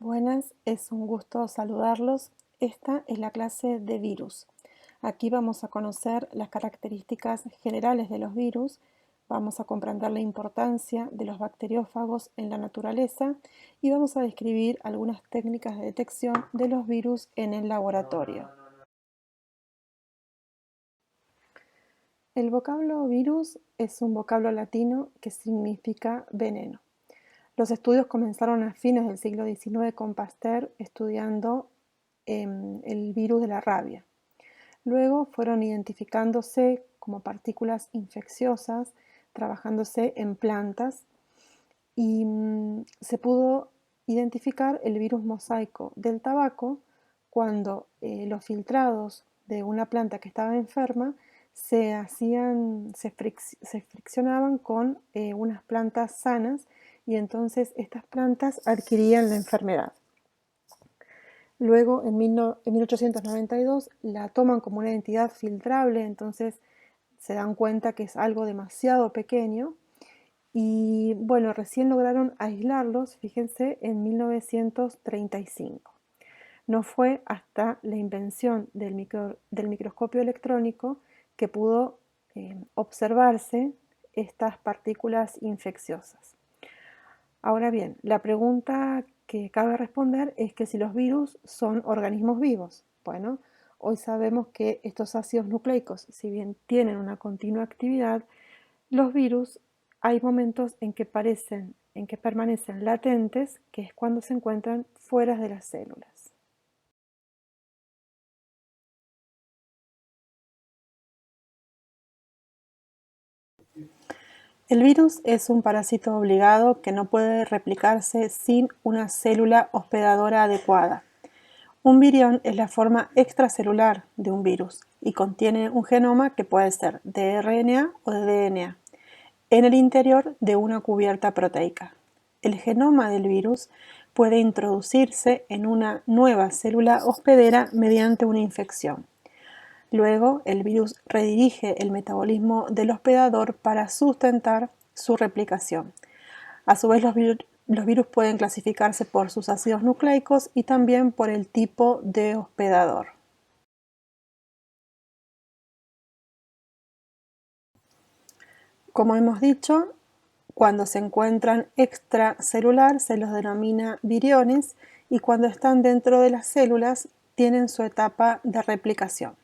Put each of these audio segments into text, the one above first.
Buenas, es un gusto saludarlos. Esta es la clase de virus. Aquí vamos a conocer las características generales de los virus, vamos a comprender la importancia de los bacteriófagos en la naturaleza y vamos a describir algunas técnicas de detección de los virus en el laboratorio. El vocablo virus es un vocablo latino que significa veneno. Los estudios comenzaron a fines del siglo XIX con Pasteur estudiando el virus de la rabia. Luego fueron identificándose como partículas infecciosas, trabajándose en plantas y se pudo identificar el virus mosaico del tabaco cuando los filtrados de una planta que estaba enferma se friccionaban con unas plantas sanas y entonces estas plantas adquirían la enfermedad. Luego, en 1892, la toman como una entidad filtrable, entonces se dan cuenta que es algo demasiado pequeño y bueno, recién lograron aislarlos, fíjense, en 1935. No fue hasta la invención del microscopio electrónico que pudo observarse estas partículas infecciosas. Ahora bien, la pregunta que cabe responder es que si los virus son organismos vivos. Bueno, hoy sabemos que estos ácidos nucleicos, si bien tienen una continua actividad, los virus hay momentos en que permanecen latentes, que es cuando se encuentran fuera de las células. El virus es un parásito obligado que no puede replicarse sin una célula hospedadora adecuada. Un virión es la forma extracelular de un virus y contiene un genoma que puede ser de RNA o de DNA en el interior de una cubierta proteica. El genoma del virus puede introducirse en una nueva célula hospedera mediante una infección. Luego, el virus redirige el metabolismo del hospedador para sustentar su replicación. A su vez, los virus pueden clasificarse por sus ácidos nucleicos y también por el tipo de hospedador. Como hemos dicho, cuando se encuentran extracelular se los denomina viriones y cuando están dentro de las células tienen su etapa de replicación.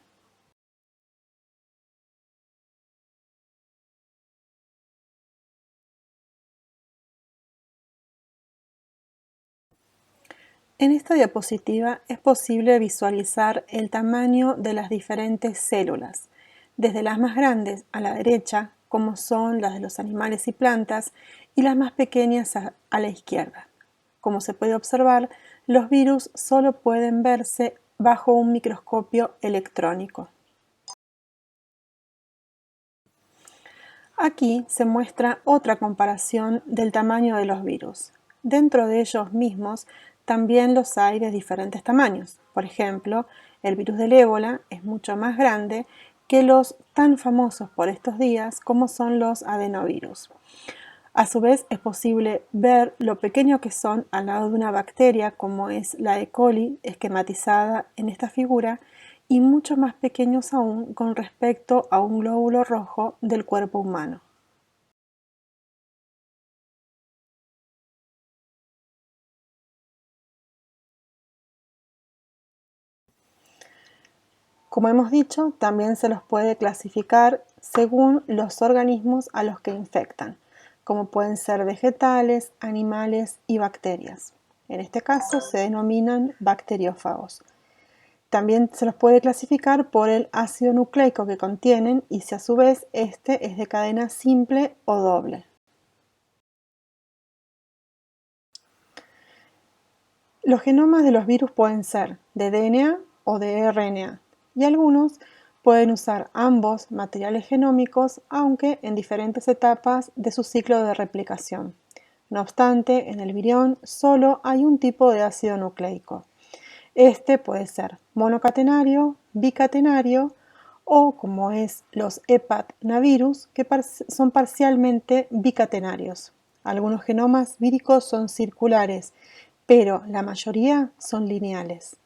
En esta diapositiva es posible visualizar el tamaño de las diferentes células, desde las más grandes a la derecha, como son las de los animales y plantas, y las más pequeñas a la izquierda. Como se puede observar, los virus solo pueden verse bajo un microscopio electrónico. Aquí se muestra otra comparación del tamaño de los virus. Dentro de ellos mismos también los hay de diferentes tamaños. Por ejemplo, el virus del ébola es mucho más grande que los tan famosos por estos días como son los adenovirus. A su vez, es posible ver lo pequeño que son al lado de una bacteria como es la E. coli esquematizada en esta figura y mucho más pequeños aún con respecto a un glóbulo rojo del cuerpo humano. Como hemos dicho, también se los puede clasificar según los organismos a los que infectan, como pueden ser vegetales, animales y bacterias. En este caso se denominan bacteriófagos. También se los puede clasificar por el ácido nucleico que contienen y si a su vez este es de cadena simple o doble. Los genomas de los virus pueden ser de DNA o de RNA y algunos pueden usar ambos materiales genómicos, aunque en diferentes etapas de su ciclo de replicación. No obstante, en el virión solo hay un tipo de ácido nucleico. Este puede ser monocatenario, bicatenario o, como es los hepatnavirus, que son parcialmente bicatenarios. Algunos genomas víricos son circulares pero la mayoría son lineales.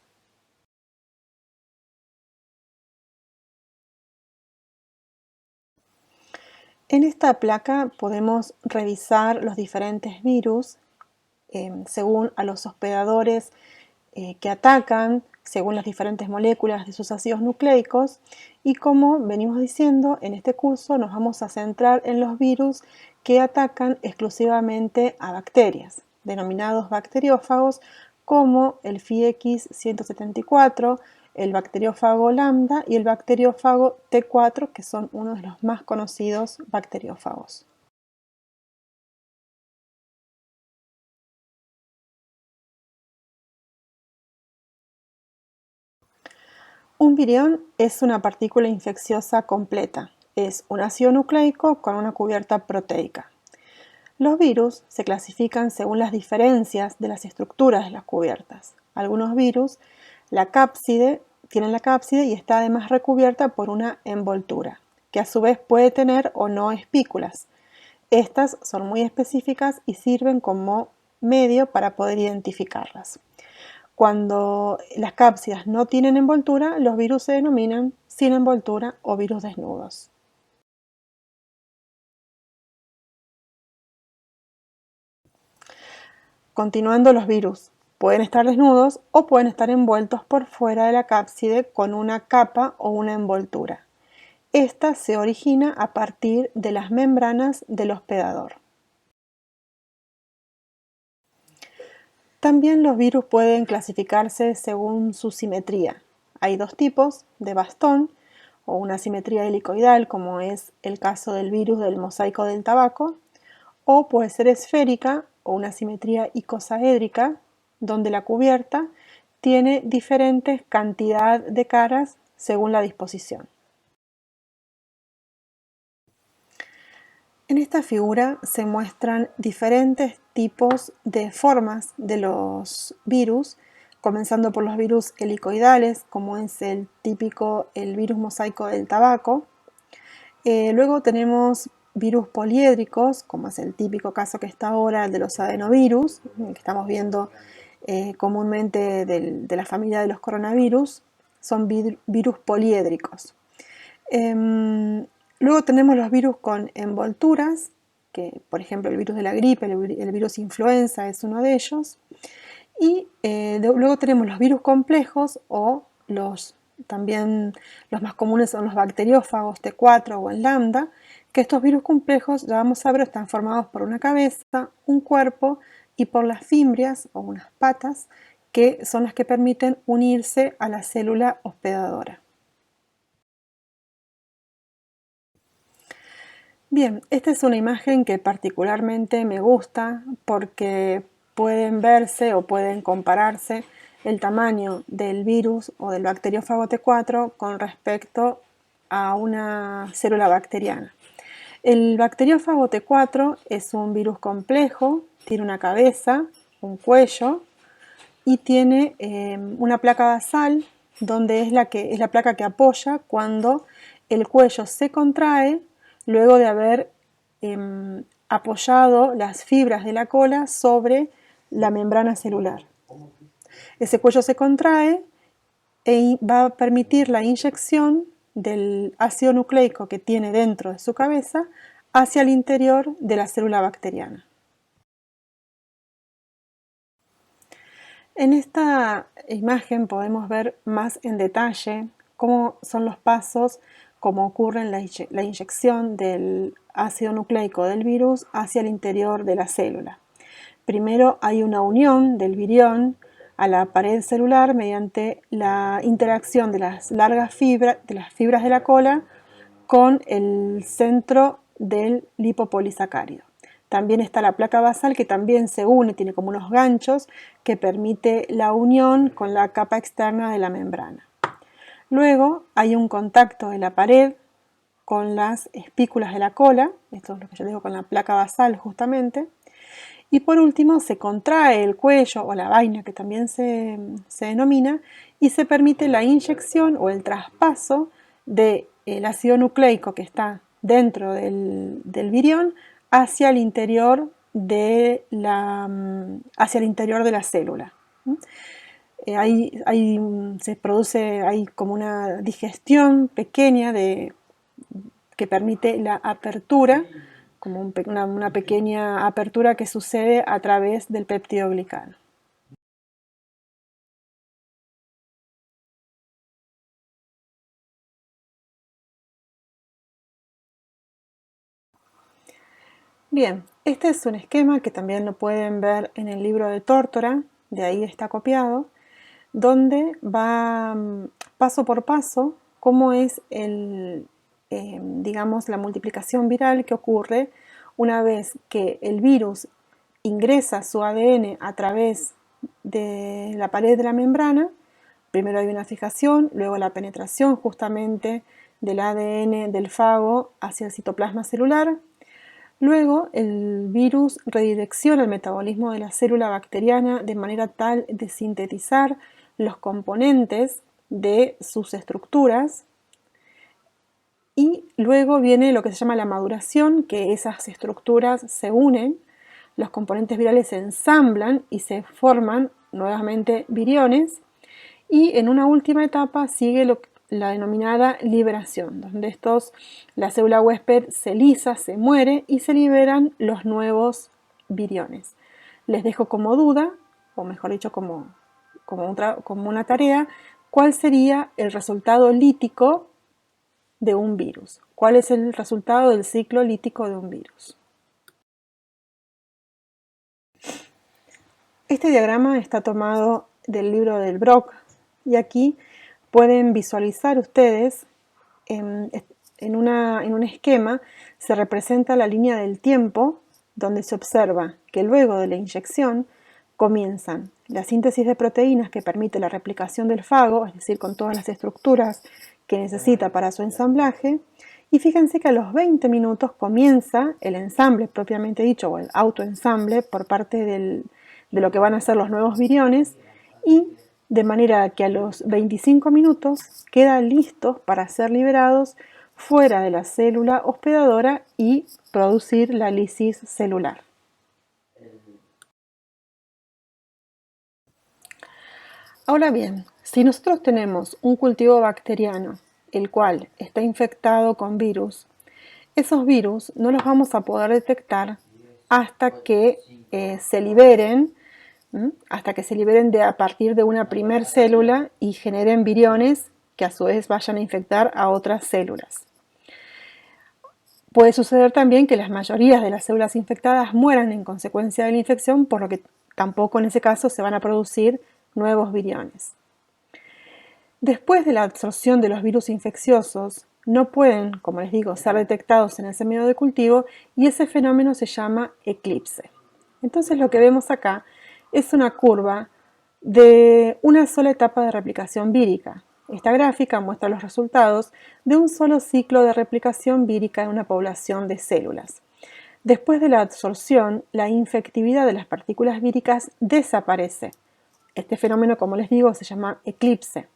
En esta placa podemos revisar los diferentes virus según a los hospedadores que atacan, según las diferentes moléculas de sus ácidos nucleicos, y como venimos diciendo, en este curso nos vamos a centrar en los virus que atacan exclusivamente a bacterias, denominados bacteriófagos, como el FIX 174, el bacteriófago lambda y el bacteriófago T4, que son uno de los más conocidos bacteriófagos. Un virión es una partícula infecciosa completa. Es un ácido nucleico con una cubierta proteica. Los virus se clasifican según las diferencias de las estructuras de las cubiertas. Algunos virus, tienen la cápside y está además recubierta por una envoltura, que a su vez puede tener o no espículas. Estas son muy específicas y sirven como medio para poder identificarlas. Cuando las cápsidas no tienen envoltura, los virus se denominan sin envoltura o virus desnudos. Continuando, los virus pueden estar desnudos o pueden estar envueltos por fuera de la cápside con una capa o una envoltura. Esta se origina a partir de las membranas del hospedador. También los virus pueden clasificarse según su simetría. Hay dos tipos, de bastón o una simetría helicoidal, como es el caso del virus del mosaico del tabaco, o puede ser esférica o una simetría icosaédrica, donde la cubierta tiene diferentes cantidad de caras según la disposición. En esta figura se muestran diferentes tipos de formas de los virus, comenzando por los virus helicoidales, como es el virus mosaico del tabaco. Luego tenemos virus poliédricos, como es el típico caso que está ahora, el de los adenovirus, que estamos viendo comúnmente de la familia de los coronavirus, son virus poliédricos. Luego tenemos los virus con envolturas, que por ejemplo el virus de la gripe, el virus influenza es uno de ellos. Y luego tenemos los virus complejos o también los más comunes son los bacteriófagos T4 o el lambda, que estos virus complejos, ya vamos a ver, están formados por una cabeza, un cuerpo y por las fimbrias o unas patas, que son las que permiten unirse a la célula hospedadora. Bien, esta es una imagen que particularmente me gusta porque pueden verse o pueden compararse el tamaño del virus o del bacteriófago T4 con respecto a una célula bacteriana. El bacteriófago T4 es un virus complejo, tiene una cabeza, un cuello y tiene una placa basal donde es la placa que apoya cuando el cuello se contrae luego de haber apoyado las fibras de la cola sobre la membrana celular. Ese cuello se contrae e va a permitir la inyección del ácido nucleico que tiene dentro de su cabeza hacia el interior de la célula bacteriana. En esta imagen podemos ver más en detalle cómo son los pasos, cómo ocurre la inyección del ácido nucleico del virus hacia el interior de la célula. Primero hay una unión del virión a la pared celular mediante la interacción de las largas fibras de la cola con el centro del lipopolisacárido. También está la placa basal que también se une, tiene como unos ganchos que permite la unión con la capa externa de la membrana. Luego hay un contacto de la pared con las espículas de la cola, esto es lo que yo digo con la placa basal justamente, y por último se contrae el cuello o la vaina que también se denomina y se permite la inyección o el traspaso del ácido nucleico que está dentro del virión hacia el interior hacia el interior de la célula. Se produce hay como una digestión pequeña que permite la apertura, como una pequeña apertura que sucede a través del peptidoglicano. Bien, este es un esquema que también lo pueden ver en el libro de Tórtora, de ahí está copiado, donde va paso por paso cómo es digamos, la multiplicación viral que ocurre una vez que el virus ingresa su ADN a través de la pared de la membrana. Primero hay una fijación, luego la penetración justamente del ADN del fago hacia el citoplasma celular. Luego, el virus redirecciona el metabolismo de la célula bacteriana de manera tal de sintetizar los componentes de sus estructuras, y luego viene lo que se llama la maduración, que esas estructuras se unen, los componentes virales se ensamblan y se forman nuevamente viriones, y en una última etapa sigue la denominada liberación, donde la célula huésped se lisa, se muere y se liberan los nuevos viriones. Les dejo como duda, o mejor dicho como una tarea, cuál sería el resultado lítico de un virus. ¿Cuál es el resultado del ciclo lítico de un virus? Este diagrama está tomado del libro del Brock, y aquí pueden visualizar ustedes en un esquema se representa la línea del tiempo, donde se observa que luego de la inyección comienzan la síntesis de proteínas que permite la replicación del fago, es decir, con todas las estructuras que necesita para su ensamblaje, y fíjense que a los 20 minutos comienza el ensamble propiamente dicho, o el autoensamble por parte de lo que van a ser los nuevos viriones, y de manera que a los 25 minutos quedan listos para ser liberados fuera de la célula hospedadora y producir la lisis celular. Ahora bien, si nosotros tenemos un cultivo bacteriano, el cual está infectado con virus, esos virus no los vamos a poder detectar hasta que se liberen, a partir de una primer célula y generen viriones que a su vez vayan a infectar a otras células. Puede suceder también que las mayorías de las células infectadas mueran en consecuencia de la infección, por lo que tampoco en ese caso se van a producir nuevos viriones. Después de la absorción de los virus infecciosos, no pueden, como les digo, ser detectados en ese medio de cultivo, y ese fenómeno se llama eclipse. Entonces lo que vemos acá es una curva de una sola etapa de replicación vírica. Esta gráfica muestra los resultados de un solo ciclo de replicación vírica en una población de células. Después de la absorción, la infectividad de las partículas víricas desaparece. Este fenómeno, como les digo, se llama eclipse.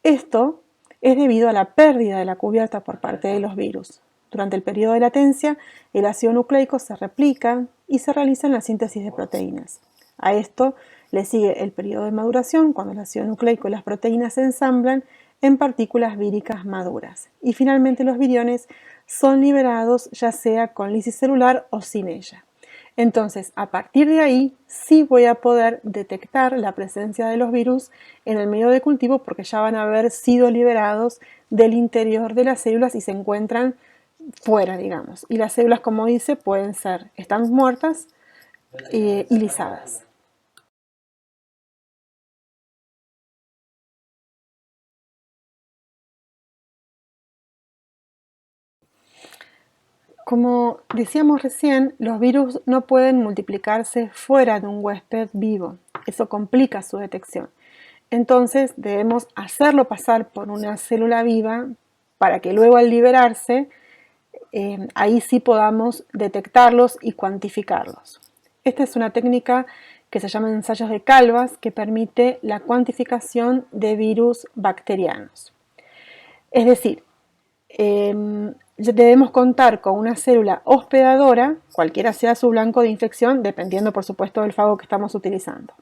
Esto es debido a la pérdida de la cubierta por parte de los virus. Durante el periodo de latencia, el ácido nucleico se replica y se realiza la síntesis de proteínas. A esto le sigue el periodo de maduración, cuando el ácido nucleico y las proteínas se ensamblan en partículas víricas maduras. Y finalmente los viriones son liberados ya sea con lisis celular o sin ella. Entonces, a partir de ahí, sí voy a poder detectar la presencia de los virus en el medio de cultivo, porque ya van a haber sido liberados del interior de las células y se encuentran fuera, digamos. Y las células, como dice, están muertas y lisadas. Como decíamos recién, los virus no pueden multiplicarse fuera de un huésped vivo. Eso complica su detección. Entonces debemos hacerlo pasar por una célula viva para que luego, al liberarse, ahí sí podamos detectarlos y cuantificarlos. Esta es una técnica que se llama ensayos de Calvas, que permite la cuantificación de virus bacterianos. Es decir, debemos contar con una célula hospedadora, cualquiera sea su blanco de infección, dependiendo por supuesto del fago que estamos utilizando.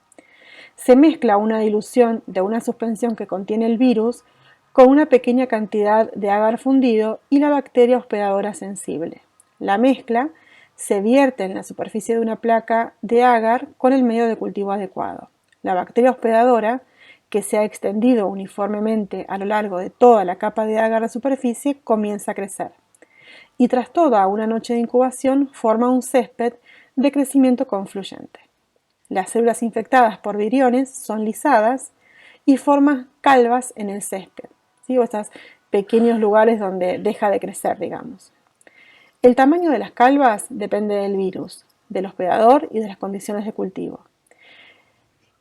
Se mezcla una dilución de una suspensión que contiene el virus con una pequeña cantidad de agar fundido y la bacteria hospedadora sensible. La mezcla se vierte en la superficie de una placa de agar con el medio de cultivo adecuado. La bacteria hospedadora, que se ha extendido uniformemente a lo largo de toda la capa de agar de superficie, comienza a crecer. Y tras toda una noche de incubación forma un césped de crecimiento confluyente. Las células infectadas por viriones son lisadas y forman calvas en el césped, ¿sí? O estos pequeños lugares donde deja de crecer, digamos. El tamaño de las calvas depende del virus, del hospedador y de las condiciones de cultivo.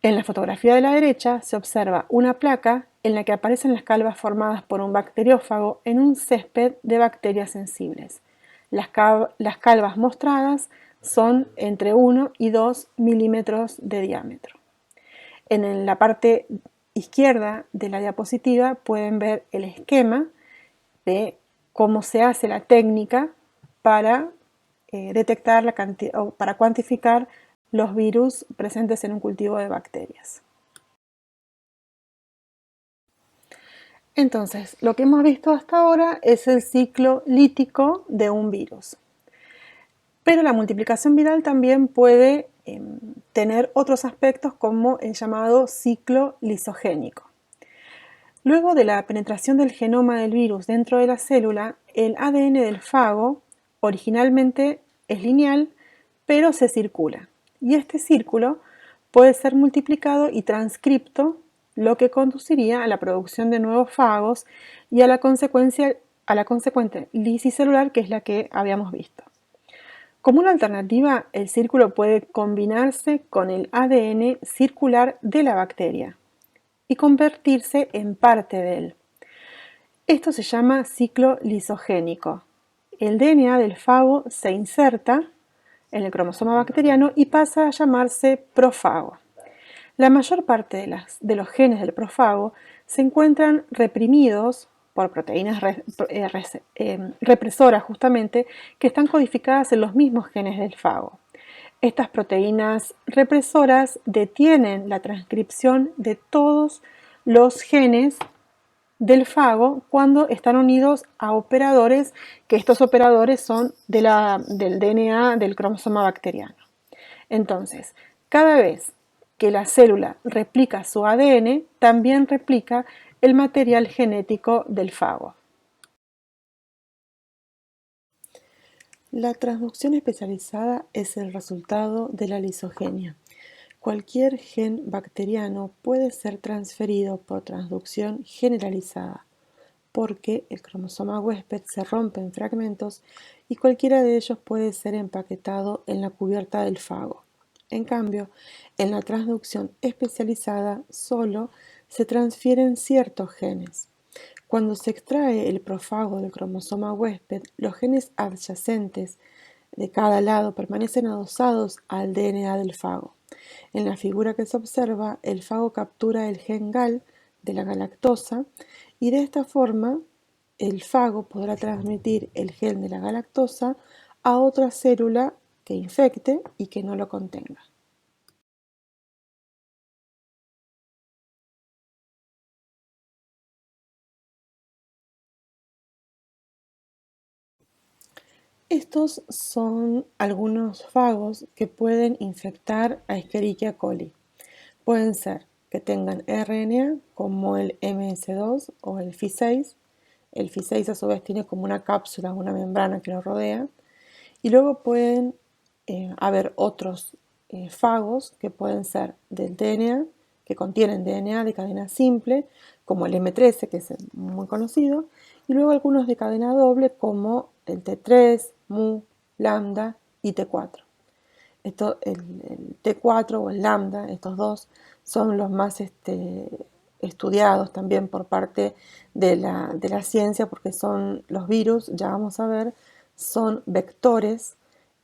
En la fotografía de la derecha se observa una placa en la que aparecen las calvas formadas por un bacteriófago en un césped de bacterias sensibles. Las calvas mostradas son entre 1 y 2 milímetros de diámetro. En la parte izquierda de la diapositiva pueden ver el esquema de cómo se hace la técnica para detectar la cantidad o para cuantificar los virus presentes en un cultivo de bacterias. Entonces, lo que hemos visto hasta ahora es el ciclo lítico de un virus. Pero la multiplicación viral también puede tener otros aspectos como el llamado ciclo lisogénico. Luego de la penetración del genoma del virus dentro de la célula, el ADN del fago originalmente es lineal, pero se circula. Y este círculo puede ser multiplicado y transcripto, lo que conduciría a la producción de nuevos fagos y a la consecuente lisicelular, que es la que habíamos visto. Como una alternativa, el círculo puede combinarse con el ADN circular de la bacteria y convertirse en parte de él. Esto se llama ciclo lisogénico. El DNA del fago se inserta en el cromosoma bacteriano y pasa a llamarse profago. La mayor parte de los genes del profago se encuentran reprimidos por proteínas represoras justamente que están codificadas en los mismos genes del fago. Estas proteínas represoras detienen la transcripción de todos los genes del fago cuando están unidos a operadores, que estos operadores son del DNA del cromosoma bacteriano. Entonces, cada vez que la célula replica su ADN, también replica el material genético del fago. La transducción especializada es el resultado de la lisogenia. Cualquier gen bacteriano puede ser transferido por transducción generalizada, porque el cromosoma huésped se rompe en fragmentos y cualquiera de ellos puede ser empaquetado en la cubierta del fago. En cambio, en la transducción especializada solo se transfieren ciertos genes. Cuando se extrae el profago del cromosoma huésped, los genes adyacentes de cada lado permanecen adosados al DNA del fago. En la figura que se observa, el fago captura el gen GAL de la galactosa y de esta forma el fago podrá transmitir el gen de la galactosa a otra célula que infecte y que no lo contenga. Estos son algunos fagos que pueden infectar a Escherichia coli. Pueden ser que tengan RNA como el MS2 o el Fi6. El Fi6 a su vez tiene como una cápsula, una membrana que lo rodea. Y luego pueden haber otros fagos que pueden ser del DNA, que contienen DNA de cadena simple, como el M13, que es muy conocido, y luego algunos de cadena doble, como el T3, Mu, Lambda y T4. El T4 o el Lambda, estos dos, son los más estudiados también por parte de la ciencia, porque son los virus, ya vamos a ver, son vectores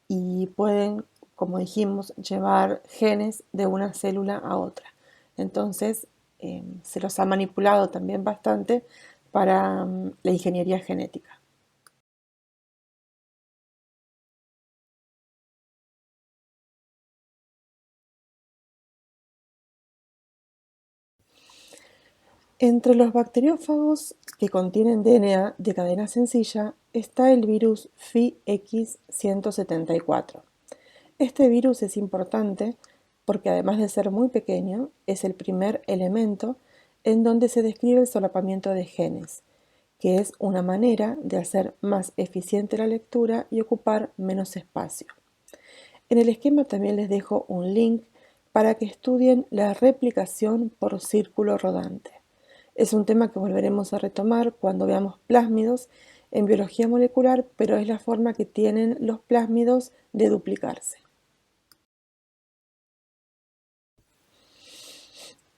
y pueden, como dijimos, llevar genes de una célula a otra. Entonces, se los ha manipulado también bastante para la ingeniería genética. Entre los bacteriófagos que contienen DNA de cadena sencilla está el virus FIX174. Este virus es importante porque además de ser muy pequeño, es el primer elemento en donde se describe el solapamiento de genes, que es una manera de hacer más eficiente la lectura y ocupar menos espacio. En el esquema también les dejo un link para que estudien la replicación por círculo rodante. Es un tema que volveremos a retomar cuando veamos plásmidos en biología molecular, pero es la forma que tienen los plásmidos de duplicarse.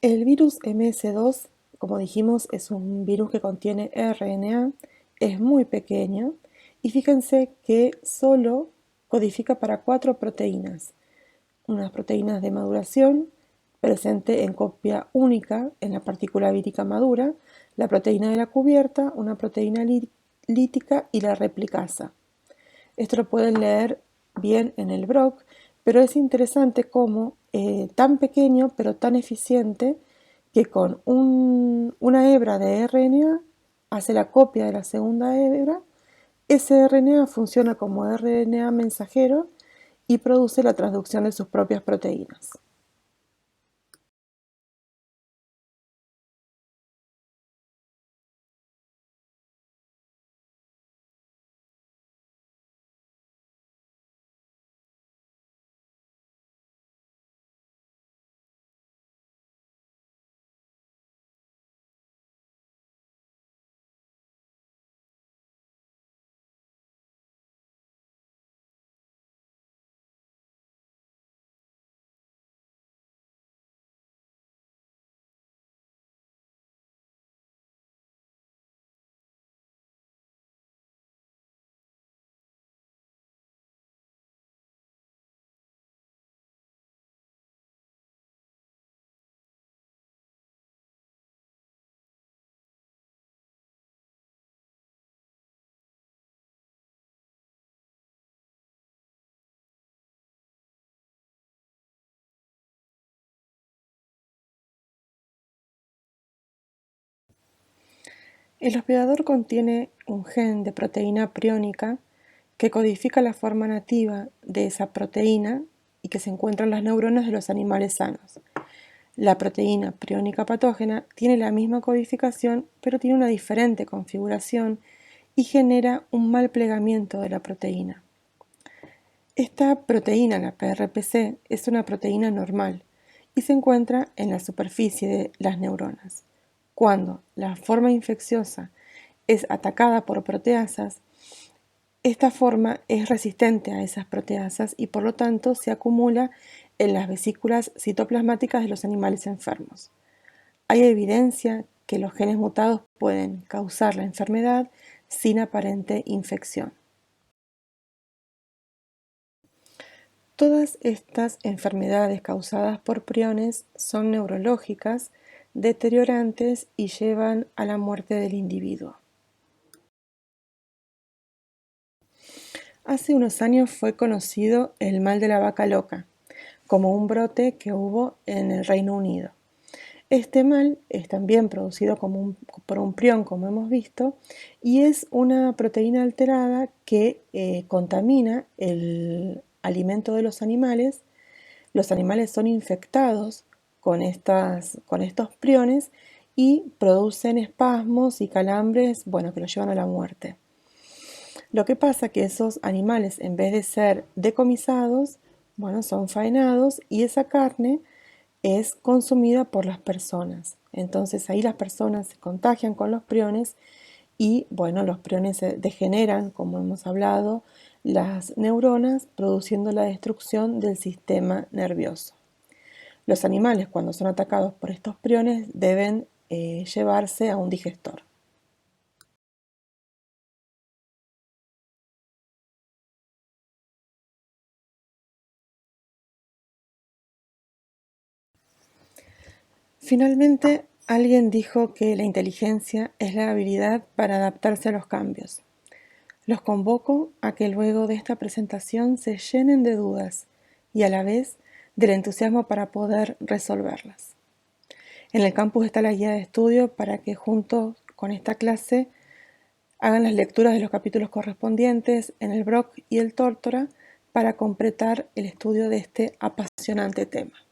El virus MS2, como dijimos, es un virus que contiene RNA, es muy pequeño y fíjense que solo codifica para 4 proteínas. Unas proteínas de maduración, presente en copia única en la partícula vírica madura, la proteína de la cubierta, una proteína lítica y la replicasa. Esto lo pueden leer bien en el Brock, pero es interesante cómo tan pequeño pero tan eficiente que con una hebra de RNA hace la copia de la segunda hebra. Ese RNA funciona como RNA mensajero y produce la transducción de sus propias proteínas. El hospedador contiene un gen de proteína priónica que codifica la forma nativa de esa proteína y que se encuentra en las neuronas de los animales sanos. La proteína priónica patógena tiene la misma codificación, pero tiene una diferente configuración y genera un mal plegamiento de la proteína. Esta proteína, la PRPC, es una proteína normal y se encuentra en la superficie de las neuronas. Cuando la forma infecciosa es atacada por proteasas, esta forma es resistente a esas proteasas y por lo tanto se acumula en las vesículas citoplasmáticas de los animales enfermos. Hay evidencia que los genes mutados pueden causar la enfermedad sin aparente infección. Todas estas enfermedades causadas por priones son neurológicas, deteriorantes y llevan a la muerte del individuo. Hace unos años fue conocido el mal de la vaca loca, como un brote que hubo en el Reino Unido. Este mal es también producido por un prión, como hemos visto, y es una proteína alterada que contamina el alimento de los animales. Los animales son infectados con estos priones y producen espasmos y calambres, bueno, que los llevan a la muerte. Lo que pasa es que esos animales, en vez de ser decomisados, bueno, son faenados y esa carne es consumida por las personas. Entonces ahí las personas se contagian con los priones y bueno, los priones se degeneran, como hemos hablado, las neuronas, produciendo la destrucción del sistema nervioso. Los animales, cuando son atacados por estos priones, deben llevarse a un digestor. Finalmente, alguien dijo que la inteligencia es la habilidad para adaptarse a los cambios. Los convoco a que luego de esta presentación se llenen de dudas y a la vez del entusiasmo para poder resolverlas. En el campus está la guía de estudio para que junto con esta clase hagan las lecturas de los capítulos correspondientes en el Brock y el Tórtora para completar el estudio de este apasionante tema.